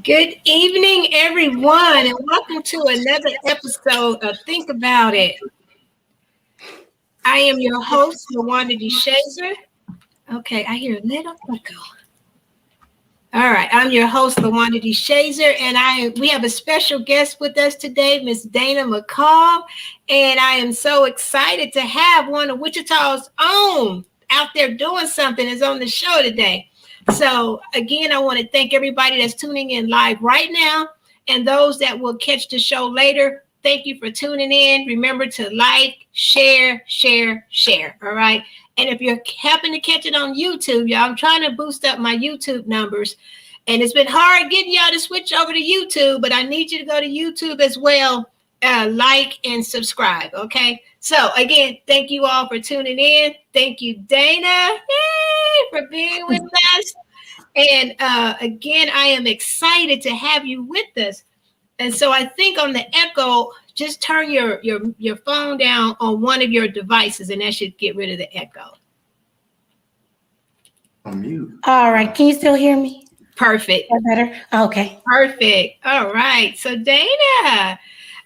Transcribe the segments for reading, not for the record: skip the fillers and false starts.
Good evening, everyone, and welcome to another episode of Think About It. I am your host, Lawanda DeShazer. Okay, I hear a little echo. All right, I'm your host, Lawanda DeShazer, and we have a special guest with us today, Miss Dana McCall, and I am so excited to have one of Wichita's own out there doing something is on the show today. So again, I want to thank everybody that's tuning in live right now and those that will catch the show later. Thank you for tuning in. Remember to like, share. All right. And if you happen to catch it on YouTube, y'all, I'm trying to boost up my YouTube numbers. And it's been hard getting y'all to switch over to YouTube, but I need you to go to YouTube as well. Like and subscribe. Okay. So again, thank you all for tuning in. Thank you, Dana, for being with us. And again, I am excited to have you with us. And so I think on the echo, just turn your phone down on one of your devices, and that should get rid of the echo. On mute. All right. Can you still hear me? Perfect. That better? Okay. Perfect. All right. So Dana,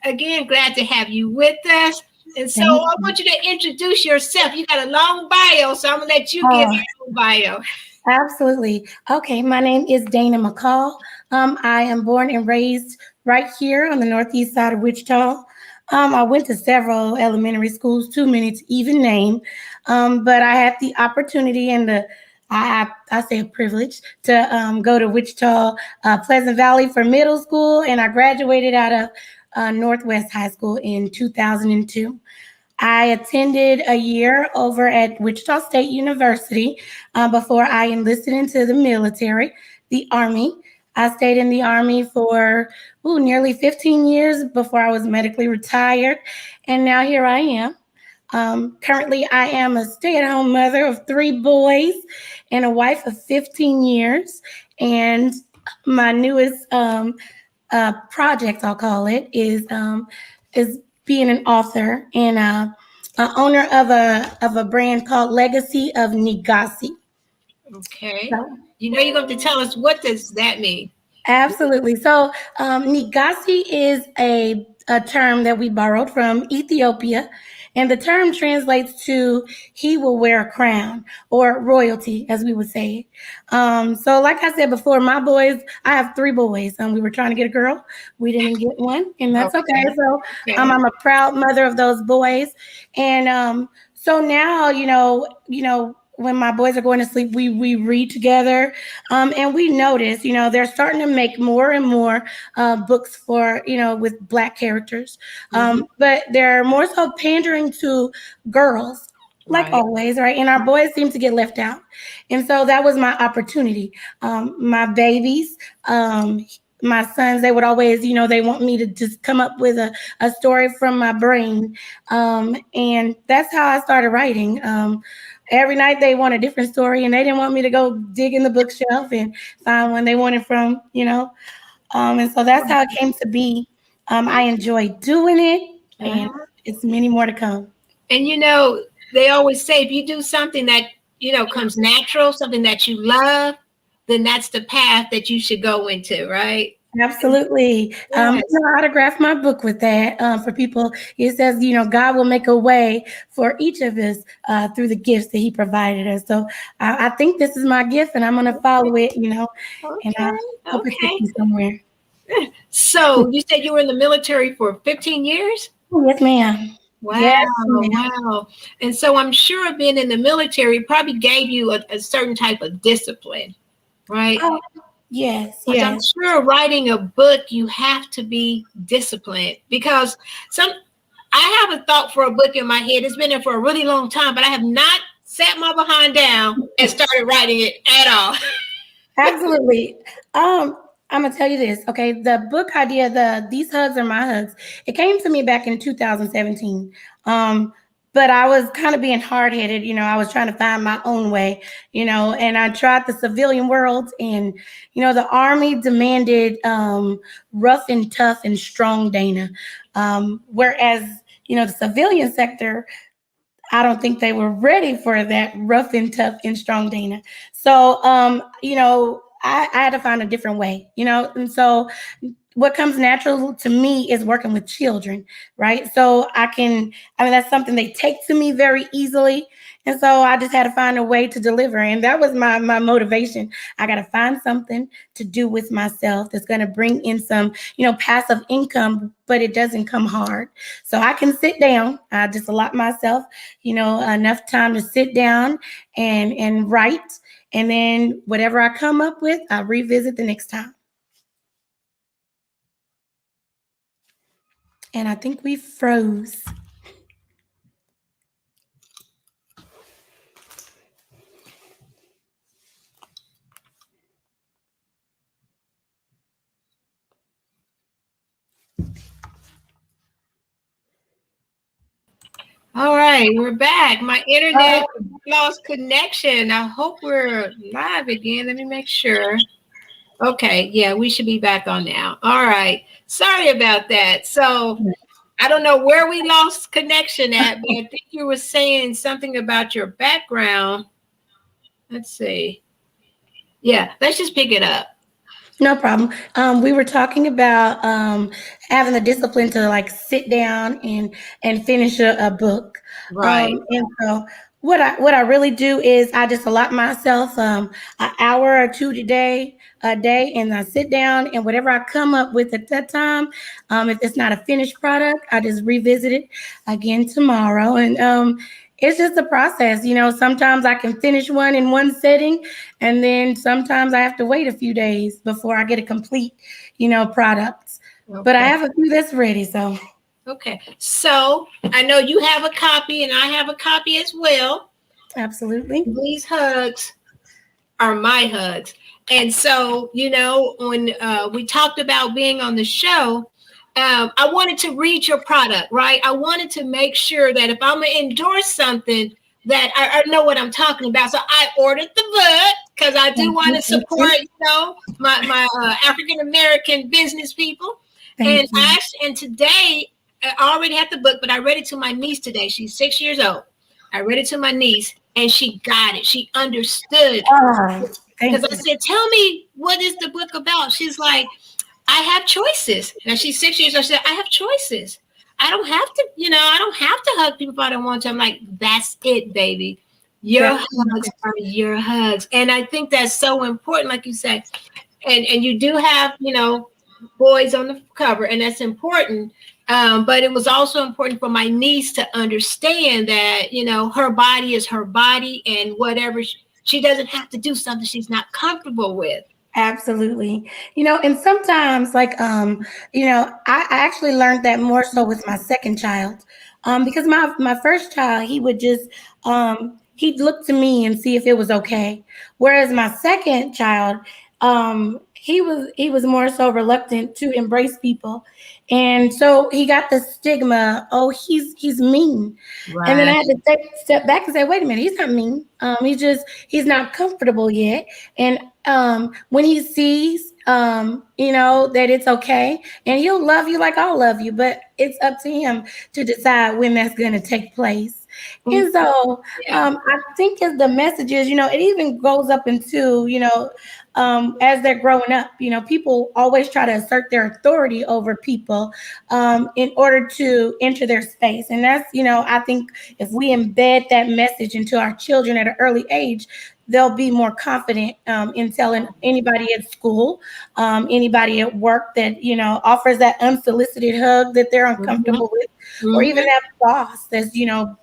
again, glad to have you with us. And so I want you to introduce yourself. You got a long bio, so I'm going to let you give your own bio. Absolutely. Okay. My name is Dana McCall. I am born and raised right here on the northeast side of Wichita. I went to several elementary schools, too many to even name. But I had the opportunity and I say a privilege to go to Wichita, Pleasant Valley for middle school, and I graduated out of Northwest High School in 2002. I attended a year over at Wichita State University before I enlisted into the military, the Army. I stayed in the Army for nearly 15 years before I was medically retired, and now here I am. Currently, I am a stay-at-home mother of 3 boys and a wife of 15 years, and my newest project, I'll call it, is being an author and an owner of a brand called Legacy of Nigasi. Okay. So, you're going to tell us, what does that mean? Absolutely. So Nigasi is a term that we borrowed from Ethiopia. And the term translates to he will wear a crown, or royalty, as we would say it. So like I said before, my boys, I have 3 boys. We were trying to get a girl. We didn't get one, and that's okay. So I'm a proud mother of those boys. And so now, you know, when my boys are going to sleep, we read together, and we notice, they're starting to make more and more books for, with Black characters, but they're more so pandering to girls, like always, right? And our boys seem to get left out, and so that was my opportunity. My babies, my sons, they would always, they want me to just come up with a story from my brain, and that's how I started writing. Every night they want a different story, and they didn't want me to go dig in the bookshelf and find one they wanted from, and so that's how it came to be. I enjoy doing it, and it's many more to come. And, they always say, if you do something that, comes natural, something that you love, then that's the path that you should go into, right? Absolutely. I autograph my book with that for people. It says, God will make a way for each of us through the gifts that he provided us. So I think this is my gift, and I'm going to follow it, and I hope it takes me somewhere. So you said you were in the military for 15 years? Yes, ma'am. Wow. Yes, ma'am. Wow. And so I'm sure being in the military probably gave you a certain type of discipline, right? Yes. I'm sure writing a book, you have to be disciplined, because I have a thought for a book in my head. It's been there for a really long time, but I have not sat my behind down and started writing it at all. Absolutely. I'm gonna tell you this, okay? The book idea, These Hugs Are My Hugs, it came to me back in 2017. But I was kind of being hard-headed, I was trying to find my own way, and I tried the civilian world, and, the Army demanded rough and tough and strong Dana. Whereas, the civilian sector, I don't think they were ready for that rough and tough and strong Dana. So, I had to find a different way, and so what comes natural to me is working with children, right? So that's something they take to me very easily. And so I just had to find a way to deliver. And that was my motivation. I got to find something to do with myself that's going to bring in some, passive income, but it doesn't come hard. So I can sit down. I just allot myself, enough time to sit down and write. And then whatever I come up with, I revisit the next time. And I think we froze. All right, we're back. My internet lost connection. I hope we're live again. Let me make sure. Okay, yeah, we should be back on now. All right. Sorry about that. So I don't know where we lost connection at, but I think you were saying something about your background. Let's see. Yeah, let's just pick it up. No problem. We were talking about having the discipline to like sit down and finish a book. Right. And so what I really do is I just allot myself an hour or two a day, and I sit down and whatever I come up with at that time, if it's not a finished product, I just revisit it again tomorrow. And it's just a process. Sometimes I can finish one in one setting, and then sometimes I have to wait a few days before I get a complete, product. Okay. But I have a few that's ready, so. Okay. So I know you have a copy and I have a copy as well. Absolutely. These hugs are my hugs. And so, when we talked about being on the show, I wanted to read your product, right? I wanted to make sure that if I'm going to endorse something, that I know what I'm talking about. So I ordered the book because I do want to support, my African-American business people. And today I already had the book, but I read it to my niece today. She's 6 years old. I read it to my niece and she got it. She understood. Because I said, tell me, what is the book about? She's like, I have choices. Now she's 6 years old. She said, I have choices. I don't have to, I don't have to hug people if I don't want to. I'm like, that's it, baby. Your hugs are your hugs. And I think that's so important, like you said. And you do have, boys on the cover, and that's important. But it was also important for my niece to understand that, her body is her body, and whatever she doesn't have to do something she's not comfortable with. Absolutely. And sometimes I actually learned that more so with my second child. Because my first child, he would just he'd look to me and see if it was okay. Whereas my second child, he was more so reluctant to embrace people. And so he got the stigma, oh, he's mean. Right. And then I had to step back and say, wait a minute, he's not mean. He's not comfortable yet. And when he sees, that it's okay, and he'll love you like I'll love you, but it's up to him to decide when that's going to take place. Mm-hmm. And so I think as the message is, it even goes up into, as they're growing up, people always try to assert their authority over people in order to enter their space. And that's, I think if we embed that message into our children at an early age, they'll be more confident in telling anybody at school, anybody at work that, offers that unsolicited hug that they're uncomfortable with, or even that boss that's,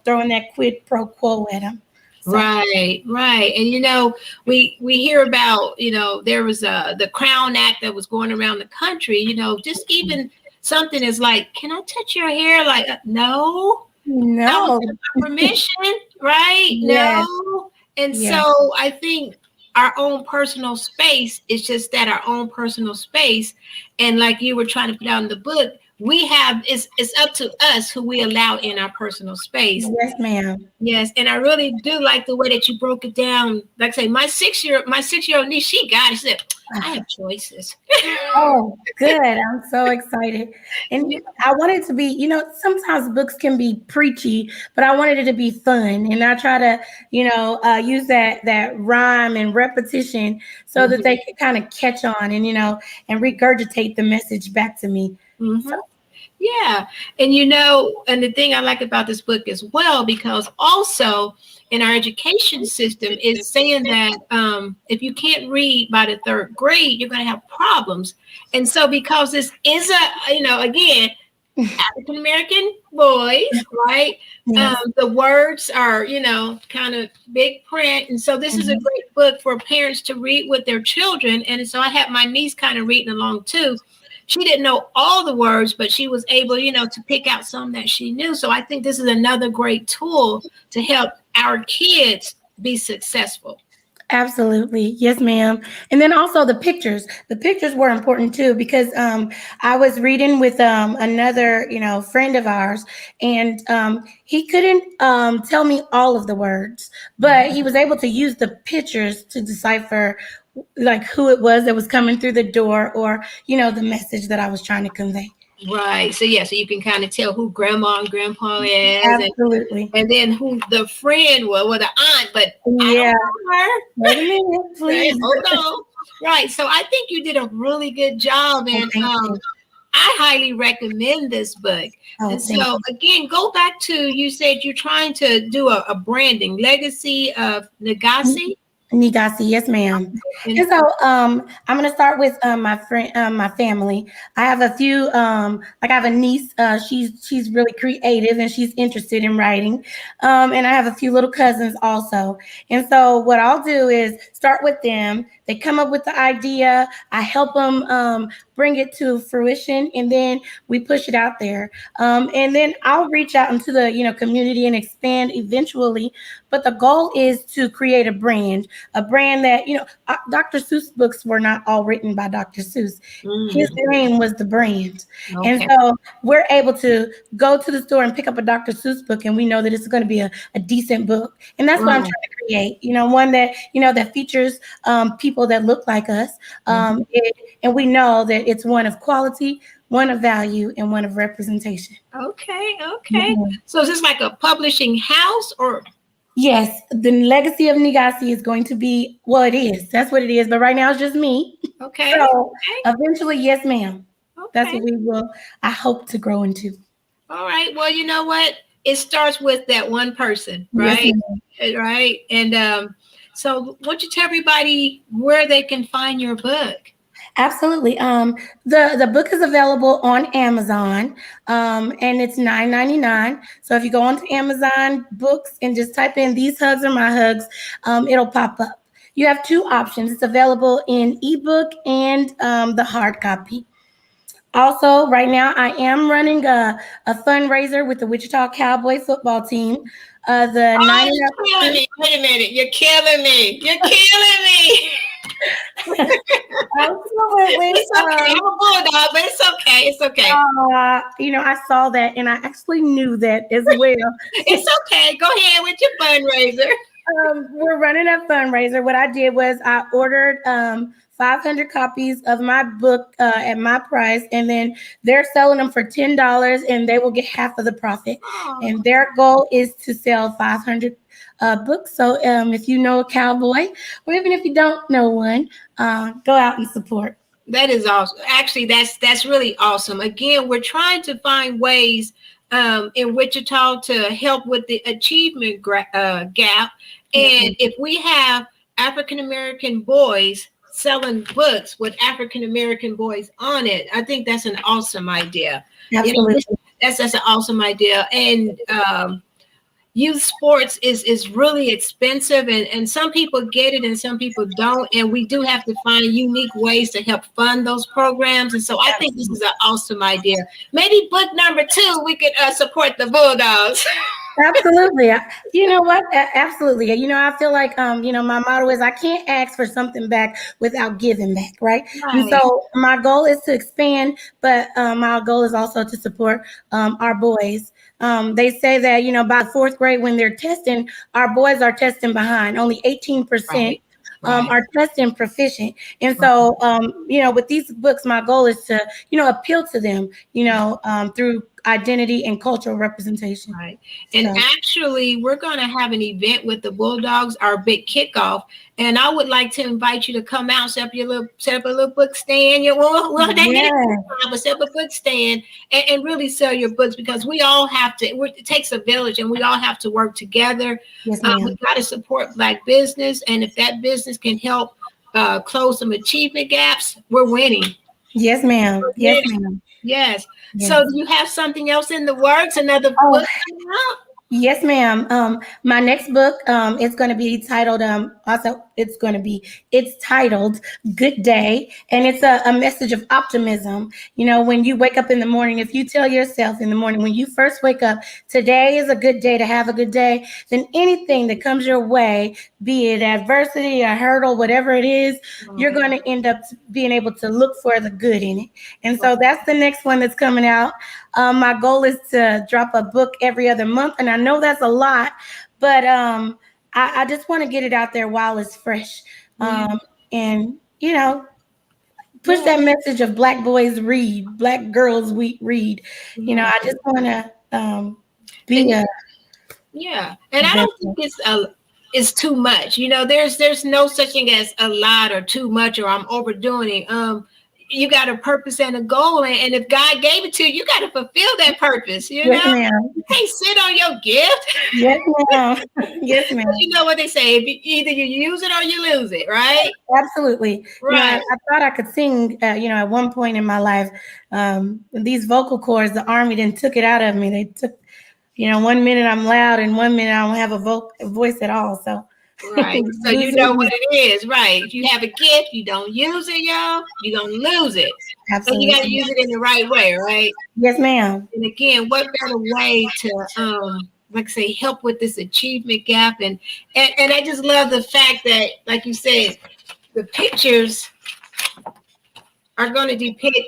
throwing that quid pro quo at them. So. Right. And, we hear about, there was the Crown Act that was going around the country, just even something is like, can I touch your hair? Like, no. Permission, right? Yes. No. And so I think our own personal space is just that, our own personal space. And like you were trying to put out in the book, we have, it's up to us who we allow in our personal space. Yes, ma'am. Yes, and I really do like the way that you broke it down. Like I say, my 6-year-old niece, she got it. She said, I have choices. Oh, good. I'm so excited. And Yeah. I want it to be, sometimes books can be preachy, but I wanted it to be fun. And I try to, use that rhyme and repetition so that they can kind of catch on and regurgitate the message back to me. So, Mhm. Yeah. And the thing I like about this book as well, because also in our education system is saying that if you can't read by the third grade, you're going to have problems. And so because this is again, African American boys, right? yes. The words are, kind of big print. And so this is a Mhm. great book for parents to read with their children. And so I had my niece kind of reading along too. She didn't know all the words, but she was able, to pick out some that she knew. So I think this is another great tool to help our kids be successful. Absolutely. Yes, ma'am. And then also the pictures. The pictures were important too because I was reading with another, friend of ours, and he couldn't tell me all of the words, but he was able to use the pictures to decipher like who it was that was coming through the door or, the message that I was trying to convey. Right. So yeah, so you can kind of tell who grandma and grandpa is, Absolutely. and then who the friend was, or the aunt, but I don't Yeah. know her. Wait a minute, Right? please. Hold on. Right. So I think you did a really good job, Oh, and thank you. I highly recommend this book. Oh, And thank so you. again, go back to, you said you're trying to do a branding legacy of Nagasi. Nigasi, yes, ma'am. And And so I'm gonna start with my friend, my family. I have a few, like I have a niece. She's really creative and she's interested in writing. And I have a few little cousins also. And so what I'll do is start with them. They come up with the idea. I help them bring it to fruition, and then we push it out there. And then I'll reach out into the community and expand eventually. But the goal is to create a brand that, Dr. Seuss books were not all written by Dr. Seuss. His mm, name was the brand. And okay. so we're able to go to the store and pick up a Dr. Seuss book, and we know that it's going to be a decent book. And that's what I'm trying Right. to create, one that, that features people that look like us. Mhm. And we know that it's one of quality, one of value, and one of representation. Okay. Okay. Mhm. So is this like a publishing house or Yes, the legacy of Nigasi is going to be, well, it is. That's what it is. But right now it's just me. okay? So Okay. eventually, yes, ma'am. That's Okay. what we will, I hope to grow into. All right. Well, you know what? It starts with that one person, Yes, right? ma'am. Right. And so why don't you tell everybody where they can find your book? Absolutely. The book is available on Amazon, and it's $9.99. So if you go onto Amazon Books and just type in "These Hugs Are My Hugs," it'll pop up. You have two options. It's available in ebook and the hard copy. Also, right now, I am running a fundraiser with the Wichita Cowboy football team. The Oh, nine and you're killing up. me. Wait a minute. You're killing me. You're killing me. Absolutely. It's okay. I'm a bulldog, but it's okay. It's okay. I saw that and I actually knew that as well. It's okay. Go ahead with your fundraiser. We're running a fundraiser. What I did was I ordered 500 copies of my book at my price, and then they're selling them for $10, and they will get half of the profit. Oh, And their goal is to sell 500 books. So if you know a cowboy, or even if you don't know one, go out and support. that is awesome. Actually, that's really awesome. Again, we're trying to find ways in Wichita to help with the achievement gap. And if we have African American boys selling books with African American boys on it, I think that's an awesome idea. You know, Absolutely. that's an awesome idea. And youth sports is really expensive, and some people get it and some people don't, and we do have to find unique ways to help fund those programs. And so I think this is an awesome idea. Maybe book number 2 we could support the bulldogs. Absolutely. You know what? Absolutely. I feel like my motto is I can't ask for something back without giving back, right? And Right, so my goal is to expand, but my goal is also to support our boys. They say that, by the fourth grade when they're testing, our boys are testing behind. Only 18% right, right, are testing proficient. And right, so, with these books, my goal is to, appeal to them, through identity and cultural representation. right. And So, actually, we're going to have an event with the Bulldogs, our big kickoff. And I would like to invite you to come out, set up a little book stand. Well, they get it, yeah. but set up a book stand and really sell your books because we all have to. It takes a village, and we all have to work together. Yes, We ma'am. got to support Black business, and if that business can help close some achievement gaps, we're winning. Yes, ma'am. We're Yes, winning. ma'am. Yes. So, Yes. do you have something else in the works? Another Oh, book coming up? yes, ma'am. My next book, it's going to be titled, it's titled Good Day. And it's a message of optimism. When you wake up in the morning, if you tell yourself in the morning, when you first wake up, today is a good day to have a good day, then anything that comes your way, be it adversity, a hurdle, whatever it is, you're Right, going to end up being able to look for the good in it. And right, so that's the next one that's coming out. My goal is to drop a book every other month, and I know that's a lot, but I just want to get it out there while it's fresh, yeah, and push yeah, that message of Black boys read, Black girls we read. yeah. I just want to be And a yeah, and I don't think vessel. it's too much. There's no such thing as a lot or too much or I'm overdoing it. You got a purpose and a goal, and if God gave it to you, you got to fulfill that purpose. Yes, ma'am. You can't sit on your gift. Yes, ma'am. Yes, ma'am. You know what they say: either you use it or you lose it, right? Absolutely. I Right, thought I could sing, at one point in my life. These vocal cords, the army then took it out of me. They took, one minute I'm loud and one minute I don't have a voice at all. So right. So you know what losing, it is, right? If you have a gift, you don't use it, y'all, you're gonna lose it. And you got to absolutely. use it in the right way, right? Yes, ma'am. And again, what better way to like I say help with this achievement gap and I just love the fact that, like you said, the pictures are going to depict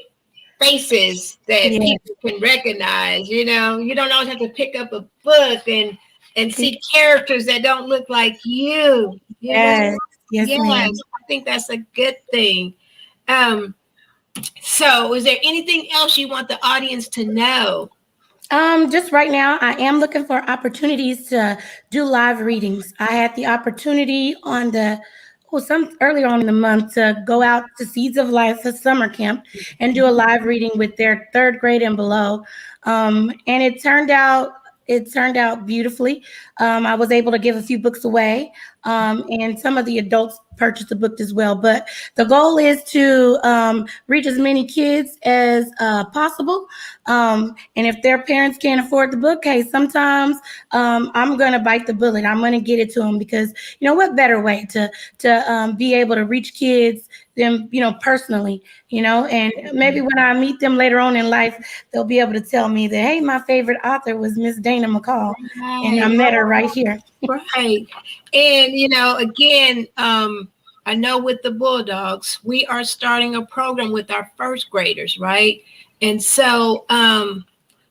faces that Yes. people can recognize. You don't always have to pick up a book and see characters that don't look like you. Yes. Yes, Yes, ma'am. I think that's a good thing. um so is there anything else you want the audience to know? Just right now, I am looking for opportunities to do live readings. I had the opportunity some earlier on in the month to go out to Seeds of Life, a summer camp, and do a live reading with their third grade and below. And it turned out beautifully. I was able to give a few books away, and some of the adults purchased the book as well. But the goal is to reach as many kids as possible. And if their parents can't afford the book, hey, sometimes I'm going to bite the bullet. I'm going to get it to them because what better way to be able to reach kids them personally, and maybe when I meet them later on in life, they'll be able to tell me that, hey, my favorite author was Miss Dana McCall, and I Right. met her right here. Right. And again, I know with the Bulldogs, we are starting a program with our first graders, right? And so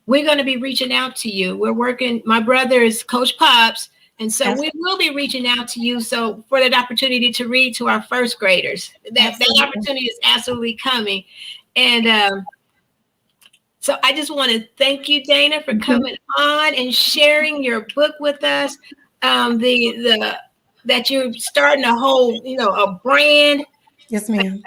we're going to be reaching out to you. We're working, my brother is Coach Pops, and so we will be reaching out to you. So for that opportunity to read to our first graders, that Absolutely. opportunity is absolutely coming. And so I just want to thank you, Dana, for coming on and sharing your book with us. The that you're starting a whole, a brand Yes, ma'am.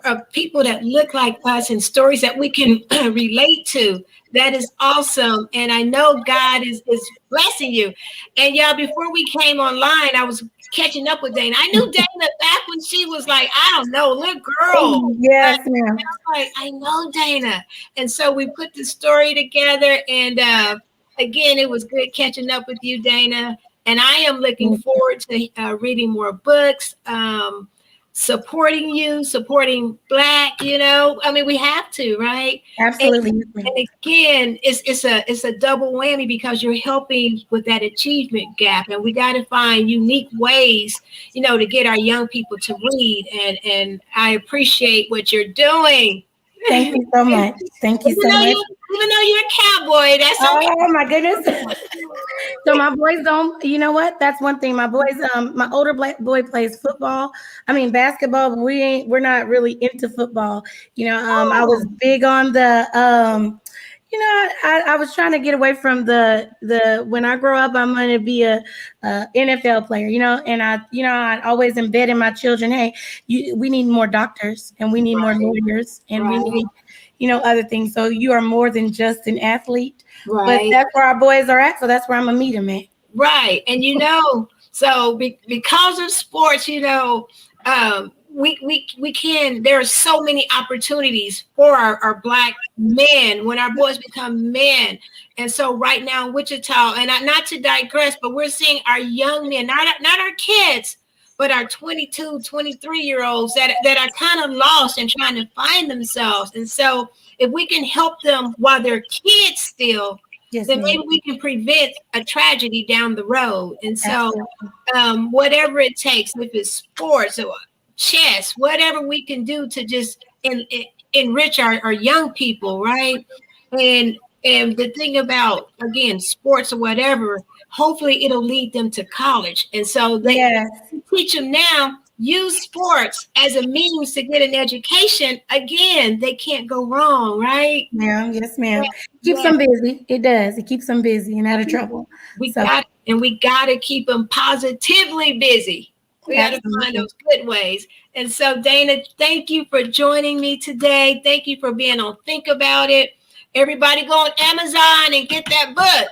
of people that look like us and stories that we can relate to. That is awesome. And I know God is blessing you. And y'all, before we came online, I was catching up with Dana. I knew Dana back when she was like, I don't know, little girl. Yes, ma'am. Like, I know Dana. And so we put the story together. And again, it was good catching up with you, Dana. And I am looking forward to reading more books. supporting you, supporting Black, I mean, we have to, right? Absolutely. And again, it's a double whammy because you're helping with that achievement gap, and we got to find unique ways, to get our young people to read. And I appreciate what you're doing. Thank you so much. Thank you so much. Even though you're a cowboy, that's okay. Oh my goodness. So my boys don't, you know what? That's one thing. My boys, my older black boy plays basketball, but we're not really into football. I was big on the I was trying to get away from the when I grow up, I'm going to be a NFL player, and I always embed in my children, hey, we need more doctors and we need more lawyers and we need, other things. So you are more than just an athlete, but that's where our boys are at. So that's where I'm going to meet them at. Right. And, so because of sports, we can, there are so many opportunities for our Black men when our boys become men. And so right now in Wichita, and not to digress, but we're seeing our young men, not our kids, but our 22, 23-year-olds that are kind of lost and trying to find themselves. And so if we can help them while they're kids still, then maybe we can prevent a tragedy down the road. And so whatever it takes, if it's sports or chess, whatever we can do to just enrich our young people, right? And the thing about, again, sports or whatever, hopefully it'll lead them to college. And so they teach them now, use sports as a means to get an education. Again, they can't go wrong, right? Yes, ma'am. Keeps them busy. It does. It keeps them busy and out of trouble. We got to keep them positively busy. We got to find those good ways. And so, Dana, thank you for joining me today. Thank you for being on Think About It. Everybody go on Amazon and get that book.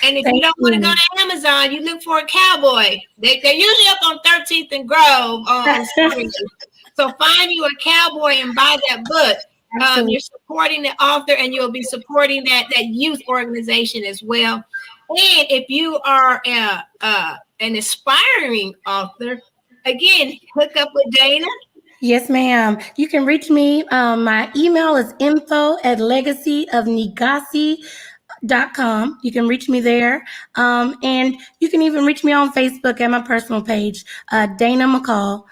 And if you don't want to go to Amazon, you look for a cowboy. They're usually up on 13th and Grove. So find you a cowboy and buy that book. You're supporting the author, and you'll be supporting that youth organization as well. And if you are an aspiring author, again, hook up with Dana. Yes, ma'am. You can reach me. My email is info@legacyofnigasi.com. You can reach me there. And you can even reach me on Facebook at my personal page, Dana McCall,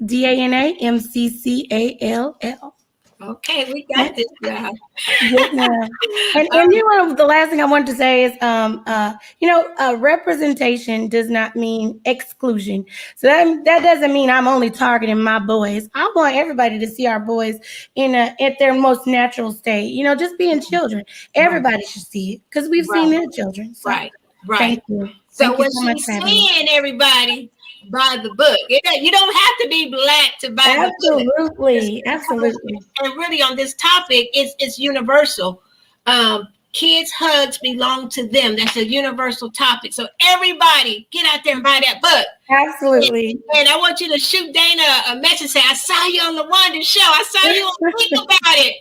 DanaMcCall. Okay, we got this, y'all. Yes, ma'am. And the last thing I wanted to say is, representation does not mean exclusion. So that doesn't mean I'm only targeting my boys. I want everybody to see our boys at their most natural state. Just being children. Everybody should see it because we've seen their children. So, right. Thank you. So when she's saying everybody buy the book, you don't have to be Black to buy the book. Absolutely. And really on this topic, it's universal. Kids' hugs belong to them. That's a universal topic. So everybody get out there and buy that book. Absolutely. And I want you to shoot Dana a message, say, I saw you on the Wanda Show. I saw you on Think About It.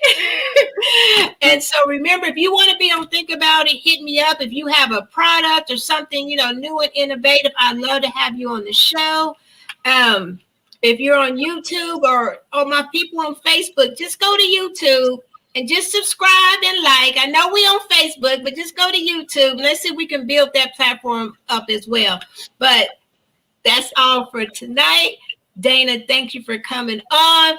And so remember, if you want to be on Think About It, hit me up. If you have a product or something, new and innovative, I'd love to have you on the show. If you're on YouTube or my people on Facebook, just go to YouTube and just subscribe and like. I know we on Facebook, but just go to YouTube. Let's see if we can build that platform up as well. But that's all for tonight. Dana, thank you for coming on.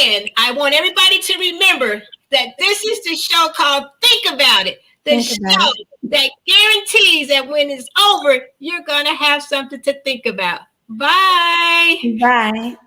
And I want everybody to remember that this is the show called Think About It. The show that guarantees that when it's over, you're going to have something to think about. Bye. Bye.